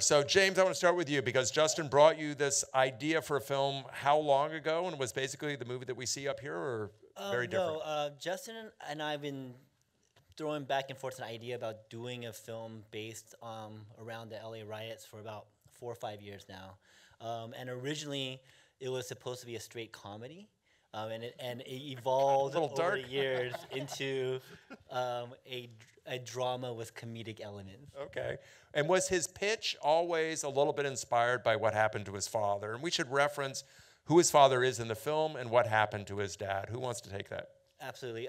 So James, I want to start with you because Justin brought you this idea for a film how long ago, and it was basically the movie that we see up here, or very different? No, Justin and I have been throwing back and forth an idea about doing a film based around the LA riots for about 4 or 5 years now. And originally, it was supposed to be a straight comedy. And it evolved A little over dark. the years into a drama with comedic elements. Okay. And was his pitch always a little bit inspired by what happened to his father? And we should reference who his father is in the film and what happened to his dad. Who wants to take that? Absolutely.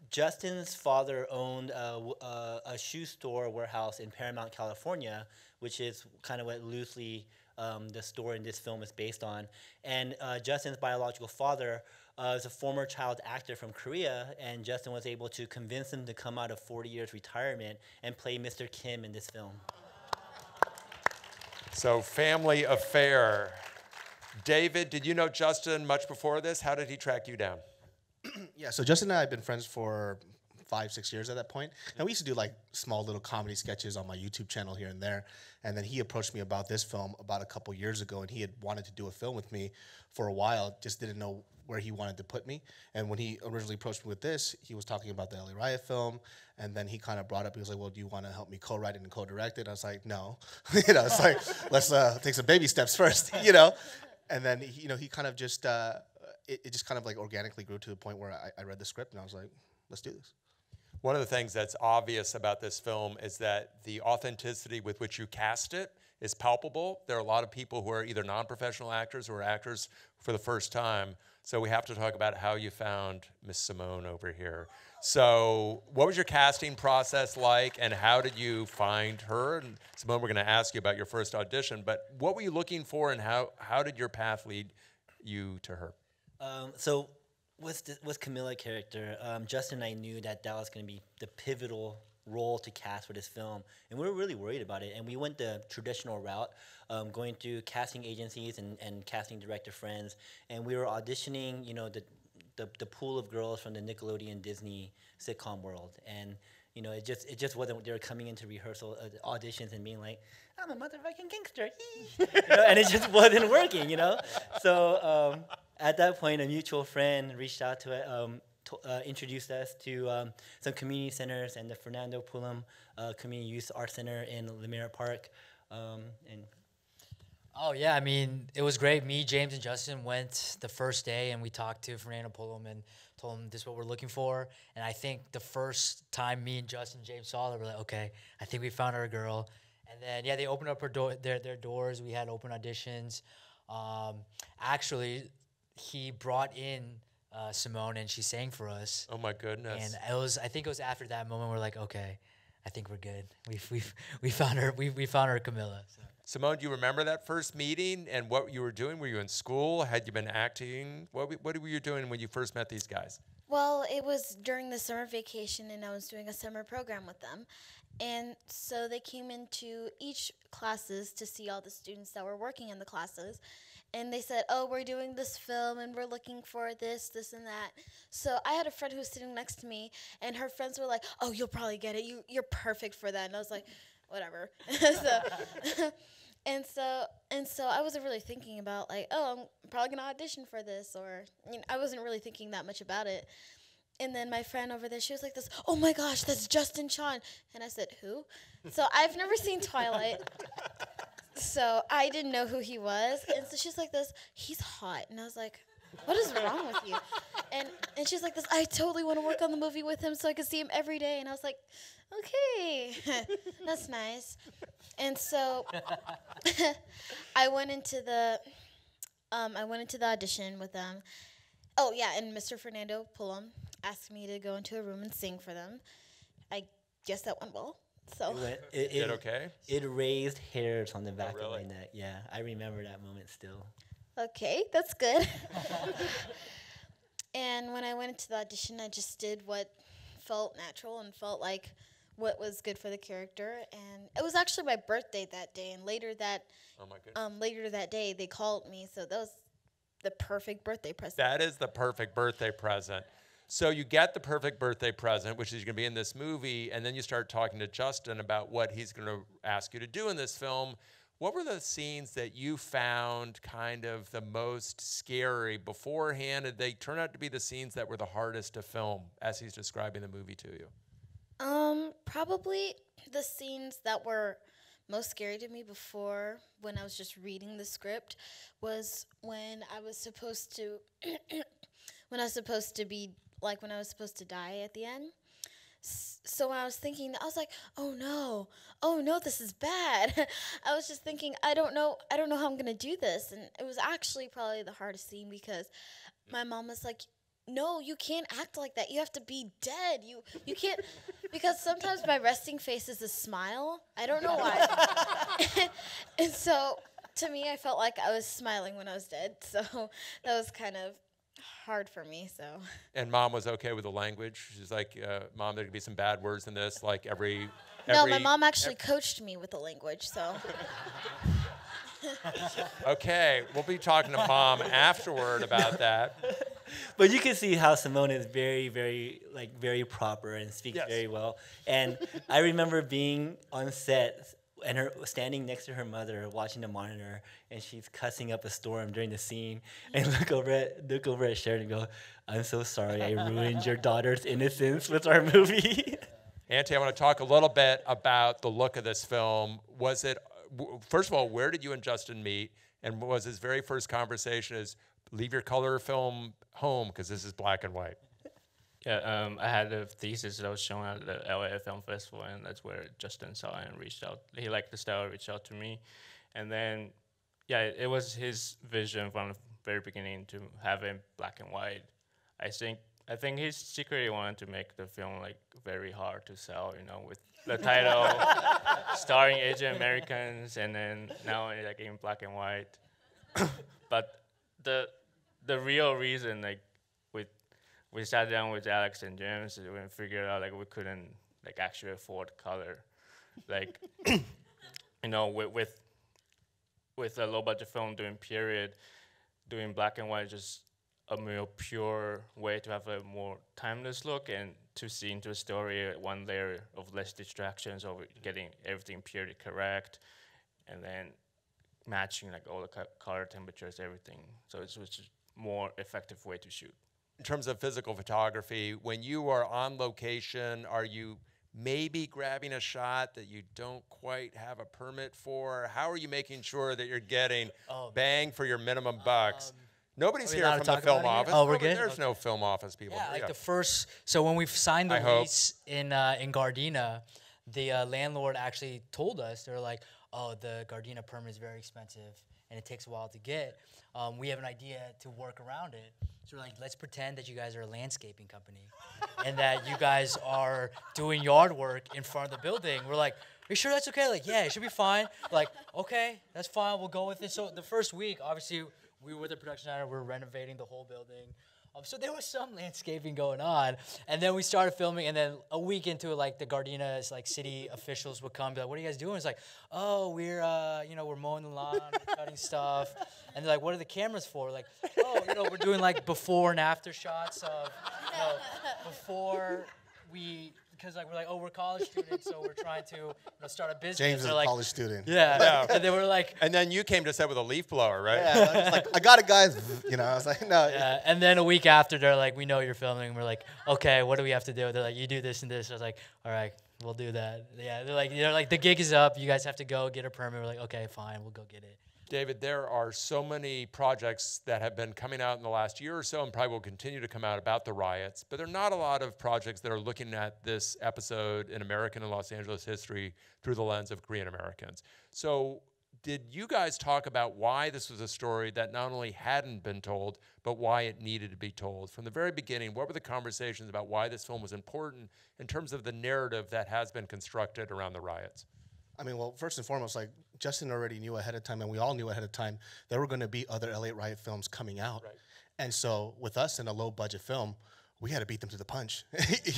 Justin's father owned a shoe store warehouse in Paramount, California, which is kind of what loosely the story in this film is based on. And Justin's biological father is a former child actor from Korea, and Justin was able to convince him to come out of 40 years retirement and play Mr. Kim in this film. So, family affair. David, did you know Justin much before this? How did he track you down? Yeah, so Justin and I have been friends for 5, 6 years at that point. And we used to do like small little comedy sketches on my YouTube channel here and there. And then he approached me about this film about a couple years ago, and he had wanted to do a film with me for a while, just didn't know where he wanted to put me. And when he originally approached me with this, he was talking about the LA Riot film, and then he kind of brought up, he was like, well, do you want to help me co-write it and co-direct it? I was like, no. It's like, let's take some baby steps first. And then, he kind of just, it just kind of like organically grew to the point where I read the script, and I was like, let's do this. One of the things that's obvious about this film is that the authenticity with which you cast it is palpable. There are a lot of people who are either non-professional actors or actors for the first time. So we have to talk about how you found Miss Simone over here. So what was your casting process like, and how did you find her? And Simone, we're going to ask you about your first audition, but what were you looking for, and how did your path lead you to her? So with Camilla's character, Justin and I knew that was going to be the pivotal role to cast for this film, and we were really worried about it. And we went the traditional route, going through casting agencies and casting director friends, and we were auditioning, the pool of girls from the Nickelodeon Disney sitcom world, and it just wasn't. They were coming into rehearsal auditions and being like, "I'm a motherfucking gangster," and it just wasn't working, So at that point, a mutual friend reached out to it, introduced us to some community centers and the Fernando Pullum Community Youth Arts Center in Lemire Park, and. Oh, yeah, I mean, it was great. Me, James, and Justin went the first day, and we talked to Fernando Pullum and told him this is what we're looking for. And I think the first time me and Justin and James saw it, we were like, okay, I think we found our girl. And then, yeah, they opened up their doors. We had open auditions. Actually, he brought in Simone, and she sang for us. Oh, my goodness. And I think it was after that moment we're like, okay, I think we're good. We found her. We found her Camilla. So. Simone, do you remember that first meeting and what you were doing? Were you in school? Had you been acting? What were you doing when you first met these guys? Well, it was during the summer vacation, and I was doing a summer program with them. And so they came into each classes to see all the students that were working in the classes. And they said, oh, we're doing this film, and we're looking for this, and that. So I had a friend who was sitting next to me, and her friends were like, oh, you'll probably get it. You're perfect for that. And I was like, whatever. And so I wasn't really thinking about, like, oh, I'm probably going to audition for this, or, I wasn't really thinking that much about it. And then my friend over there, she was like this, oh my gosh, that's Justin Chon. And I said, who? So I've never seen Twilight, so I didn't know who he was. And so she's like this, he's hot. And I was like, what is wrong with you? And she's like this, I totally want to work on the movie with him so I can see him every day. And I was like, okay, that's nice. And so I went into the audition with them. Oh yeah, and Mr. Fernando Pullum asked me to go into a room and sing for them. I guess that went well. So Did okay? It raised hairs on the back really? of my neck. Yeah, I remember that moment still. Okay, that's good. And when I went into the audition, I just did what felt natural and felt like what was good for the character. And it was actually my birthday that day, and later that day they called me, so that was the perfect birthday present. That is the perfect birthday present. So you get the perfect birthday present, which is going to be in this movie, and then you start talking to Justin about what he's going to ask you to do in this film. What were the scenes that you found kind of the most scary beforehand, and they turn out to be the scenes that were the hardest to film as he's describing the movie to you? Probably the scenes that were most scary to me before, when I was just reading the script, was when I was supposed to when I was supposed to be like when I was supposed to die at the end. So when I was thinking, I was like, oh no, this is bad. I was just thinking, I don't know how I'm gonna do this, and it was actually probably the hardest scene because my mom was like, no, you can't act like that. You have to be dead. You can't, because sometimes my resting face is a smile. I don't know why. And so to me, I felt like I was smiling when I was dead. So that was kind of hard for me. So. And Mom was okay with the language. She's like, Mom, there could be some bad words in this. Like every no, my mom actually coached me with the language. So. Okay, we'll be talking to Mom afterward about that. But you can see how Simone is very, very proper and speaks Yes. very well. And I remember being on set and her standing next to her mother watching the monitor, and she's cussing up a storm during the scene. And look over at Sharon and go, "I'm so sorry, I ruined your daughter's innocence with our movie." Ante, I want to talk a little bit about the look of this film. Was it, first of all, where did you and Justin meet? And was his very first conversation is, leave your color film home because this is black and white? Yeah, I had a thesis that was shown at the LA Film Festival, and that's where Justin saw it and reached out. He liked the style, reached out to me. And then, yeah, it was his vision from the very beginning to have it black and white. I think he secretly wanted to make the film like very hard to sell, you know, with the title starring Asian Americans, and then now like in black and white. But the real reason, like, we sat down with Alex and James and we figured out like we couldn't like actually afford color, like you know, with a low budget film doing period, doing black and white, just a more pure way to have a more timeless look and to see into a story one layer of less distractions, of getting everything purely correct, and then matching like all the color temperatures, everything. So it was just more effective way to shoot. In terms of physical photography, when you are on location, are you maybe grabbing a shot that you don't quite have a permit for? How are you making sure that you're getting bang for your minimum bucks? Nobody's here from the film office. Oh, we're good? There's no film office people. Yeah, like the first, so when we signed the lease in Gardena, the landlord actually told us, they were like, oh, the Gardena permit is very expensive and it takes a while to get. We have an idea to work around it. So we're like, let's pretend that you guys are a landscaping company and that you guys are doing yard work in front of the building. We're like, are you sure that's okay? Like, yeah, it should be fine. Like, okay, that's fine. We'll go with it. So the first week, obviously, we were the production designer. We're renovating the whole building. So there was some landscaping going on. And then we started filming. And then a week into it, like the Gardena's like city officials would come and be like, what are you guys doing? It's like, oh, we're mowing the lawn, we're cutting stuff. And they're like, what are the cameras for? Like, oh, we're doing like before and after shots of, before we, because like we're like, oh, we're college students, so we're trying to start a business. James is a like, college student. Yeah. And they were like, and then you came to set with a leaf blower, right? Yeah, I was like, I got it, guys. I was like, no. Yeah. And then a week after, they're like, we know you're filming. And we're like, okay, what do we have to do? They're like, you do this and this. I was like, all right, we'll do that. Yeah. They're like, the gig is up. You guys have to go get a permit. We're like, okay, fine, we'll go get it. David, there are so many projects that have been coming out in the last year or so and probably will continue to come out about the riots, but there are not a lot of projects that are looking at this episode in American and Los Angeles history through the lens of Korean Americans. So did you guys talk about why this was a story that not only hadn't been told, but why it needed to be told? From the very beginning, what were the conversations about why this film was important in terms of the narrative that has been constructed around the riots? I mean, well, first and foremost, like Justin already knew ahead of time, and we all knew ahead of time, there were going to be other LA riot films coming out. Right. And so with us in a low-budget film, we had to beat them to the punch,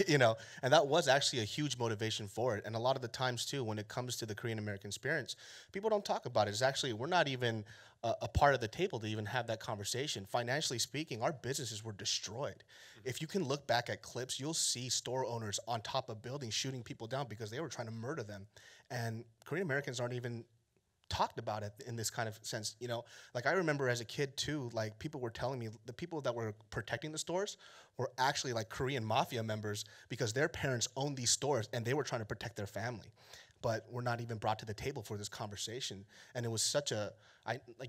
and that was actually a huge motivation for it. And a lot of the times, too, when it comes to the Korean American experience, people don't talk about it. It's actually, we're not even a part of the table to even have that conversation. Financially speaking, our businesses were destroyed. If you can look back at clips, you'll see store owners on top of buildings shooting people down because they were trying to murder them. And Korean Americans aren't even talked about it in this kind of sense. You know, like I remember as a kid too, like people were telling me the people that were protecting the stores were actually like Korean mafia members because their parents owned these stores and they were trying to protect their family, but were not even brought to the table for this conversation. And it was such a,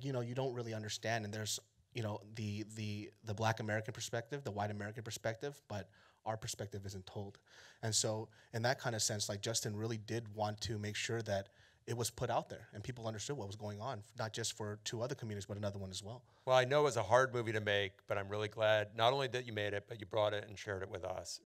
you know, you don't really understand. And there's, you know, the Black American perspective, the white American perspective, but our perspective isn't told. And so in that kind of sense, like Justin really did want to make sure that it was put out there and people understood what was going on, not just for 2 other communities, but another one as well. Well, I know it was a hard movie to make, but I'm really glad not only that you made it, but you brought it and shared it with us.